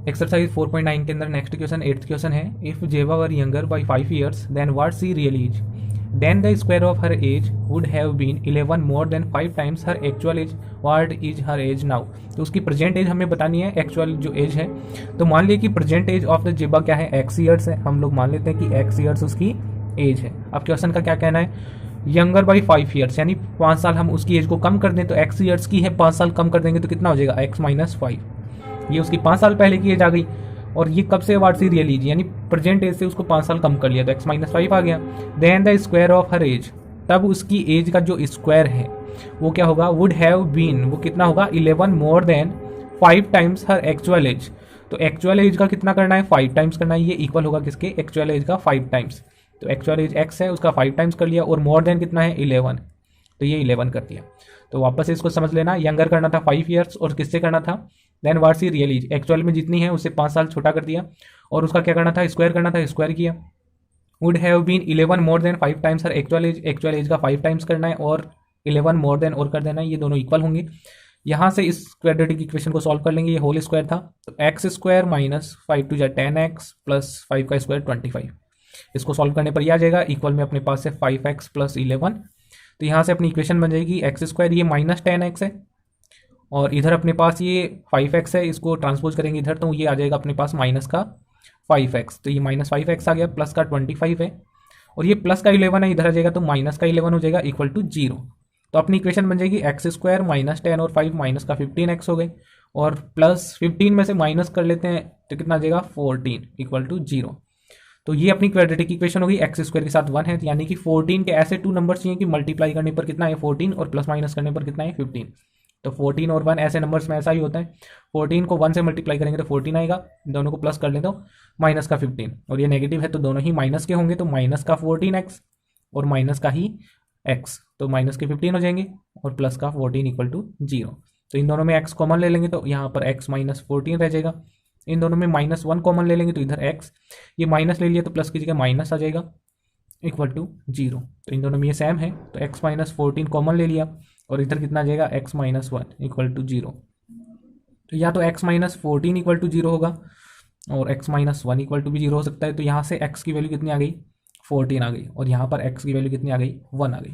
Exercise 4.9 के अंदर next question 8th question है, if Zeba were younger by 5 years than what she real age, then the square of her age would have been 11 more than 5 times her actual age, what is her age now. तो उसकी present as हमें बतानी है, actual जो as है। तो मान लिया कि प्रेजेंट एज ऑफ द जेबा क्या है, एक्स ईयर्स है, हम लोग मान लेते हैं कि एक्स ईयर्स उसकी एज है। अब क्वेश्चन का क्या कहना है, यंगर बाई 5 ईयर्स, यानी 5 साल हम उसकी एज को कम कर दें, तो एक्स ईयर्स की है, 5 साल कम कर देंगे तो कितना हो जाएगा, एक्स माइनस 5। ये उसकी 5 साल पहले की एज आ गई, और ये कब से वाट सी रियल एज, यानी प्रेजेंट एज से उसको 5 साल कम कर लिया तो एक्स माइनस 5 आ गया। Then the square of her age, तब उसकी एज का जो स्क्वायर है वो क्या होगा, वुड हैव बीन, वो कितना होगा, 11 more than 5 times her actual as. तो एक्चुअल एज का कितना करना है, 5 टाइम्स करना है, ये इक्वल होगा किसके, एक्चुअल एज का 5 टाइम्स। तो एक्चुअल एज एक्स है, उसका 5 टाइम्स कर लिया, और मोर देन कितना है, 11, तो ये 11 कर दिया। तो वापस इसको समझ लेना, यंगर करना था 5 ईयर्स, और किससे करना था, then what she real age, actual में जितनी है उससे 5 साल छोटा कर दिया, और उसका क्या करना था, स्क्वायर करना था, स्क्वायर किया। Would have been 11 more than 5 times her actual age का 5 टाइम्स करना है, और 11 मोर देन और कर देना है, ये दोनों इक्वल होंगे। यहाँ से इस क्वाड्रेटिक इक्वेशन को सॉल्व कर लेंगे, ये होल स्क्वायर था, तो एक्स स्क्वायर माइनस 5 टू जा 10x प्लस 5 का स्क्वायर 25। इसको सॉल्व करने पर यह आ जाएगा, इक्वल में अपने पास है 5x प्लस 11, तो यहाँ से अपनी इक्वेशन बन जाएगी एक्स स्क्वायर, ये माइनस 10x है, और इधर अपने पास ये 5x है, इसको ट्रांसपोज करेंगे इधर, तो ये आ जाएगा अपने पास माइनस का 5x, तो ये माइनस 5x आ गया, प्लस का 25 है, और ये प्लस का 11 है, इधर आ जाएगा तो माइनस का 11 हो जाएगा, इक्वल टू 0। तो अपनी इक्वेशन बन जाएगी एक्स स्क्वायर माइनस 10 और 5 माइनस का 15x हो गए, और प्लस 15 में से माइनस कर लेते हैं तो कितना आ जाएगा 14 इक्वल टू 0। तो ये अपनी क्वाड्रेटिक इक्वेशन होगी, एक्स स्क्वायर के साथ 1 है, यानी कि 14 के ऐसे 2 नंबर चाहिए कि मल्टीप्लाई करने पर कितना है 14, और प्लस माइनस करने पर कितना है 15। तो 14 और 1 ऐसे नंबर्स में ऐसा ही होता है, 14 को 1 से मल्टीप्लाई करेंगे तो 14 आएगा, दोनों को प्लस कर ले तो माइनस का 15, और ये नेगेटिव है तो दोनों ही माइनस के होंगे, तो माइनस का 14x और माइनस का ही x, तो माइनस के 15 हो जाएंगे, और प्लस का 14 इक्वल टू 0। तो इन दोनों में x कॉमन ले लेंगे तो यहाँ पर x माइनस 14 रह जाएगा, इन दोनों में माइनस 1 कॉमन ले लेंगे तो इधर x, ये माइनस ले लिया तो प्लस की जगह माइनस आ जाएगा, इक्वल टू 0। तो इन दोनों में ये सेम है, तो x माइनस 14 कॉमन ले लिया, और इधर कितना आ जाएगा x माइनस 1 इक्वल टू 0। तो या तो x माइनस 14 इक्वल टू 0 होगा, और x माइनस 1 इक्वल टू भी 0 हो सकता है। तो यहाँ से x की वैल्यू कितनी आ गई, 14 आ गई, और यहाँ पर x की वैल्यू कितनी आ गई, 1 आ गई।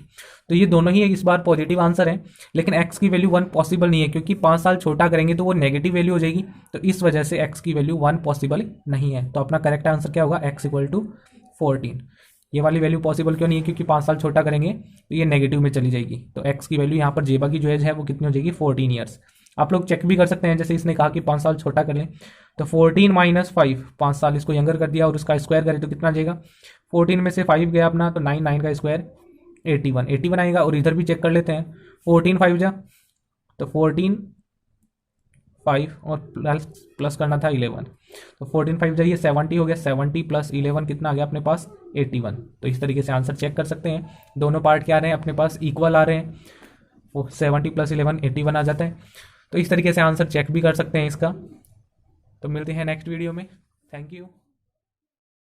तो ये दोनों ही इस बार पॉजिटिव आंसर है, लेकिन x की वैल्यू 1 पॉसिबल नहीं है, क्योंकि 5 साल छोटा करेंगे तो वो नेगेटिव वैल्यू हो जाएगी, तो इस वजह से x की वैल्यू 1 पॉसिबल नहीं है। तो अपना करेक्ट आंसर क्या होगा, x इक्वल टू 14। ये वाली वैल्यू पॉसिबल क्यों नहीं है, क्योंकि 5 साल छोटा करेंगे तो ये नेगेटिव में चली जाएगी। तो x की वैल्यू यहाँ पर जेबा की जो एज है वो कितनी हो जाएगी, 14 ईयर्स। आप लोग चेक भी कर सकते हैं, जैसे इसने कहा कि 5 साल छोटा कर लें, तो 14 माइनस 5, 5 साल इसको यंगर कर दिया, और उसका स्क्वायर करें तो कितना आ जाएगा, 14 में से 5 गया अपना, तो 9, 9 का स्क्वायर 81 आएगा। और इधर भी चेक कर लेते हैं, 14 5 जा, तो 14 5 और प्लस करना था 11, तो 14 5 जाइए 70 हो गया, 70 प्लस 11 कितना आ गया अपने पास 81। तो इस तरीके से आंसर चेक कर सकते हैं, दोनों पार्ट क्या आ रहे हैं अपने पास, इक्वल आ रहे हैं, वो 70 प्लस 11 81 आ जाता है। तो इस तरीके से आंसर चेक भी कर सकते हैं इसका। तो मिलते हैं नेक्स्ट वीडियो में, थैंक यू।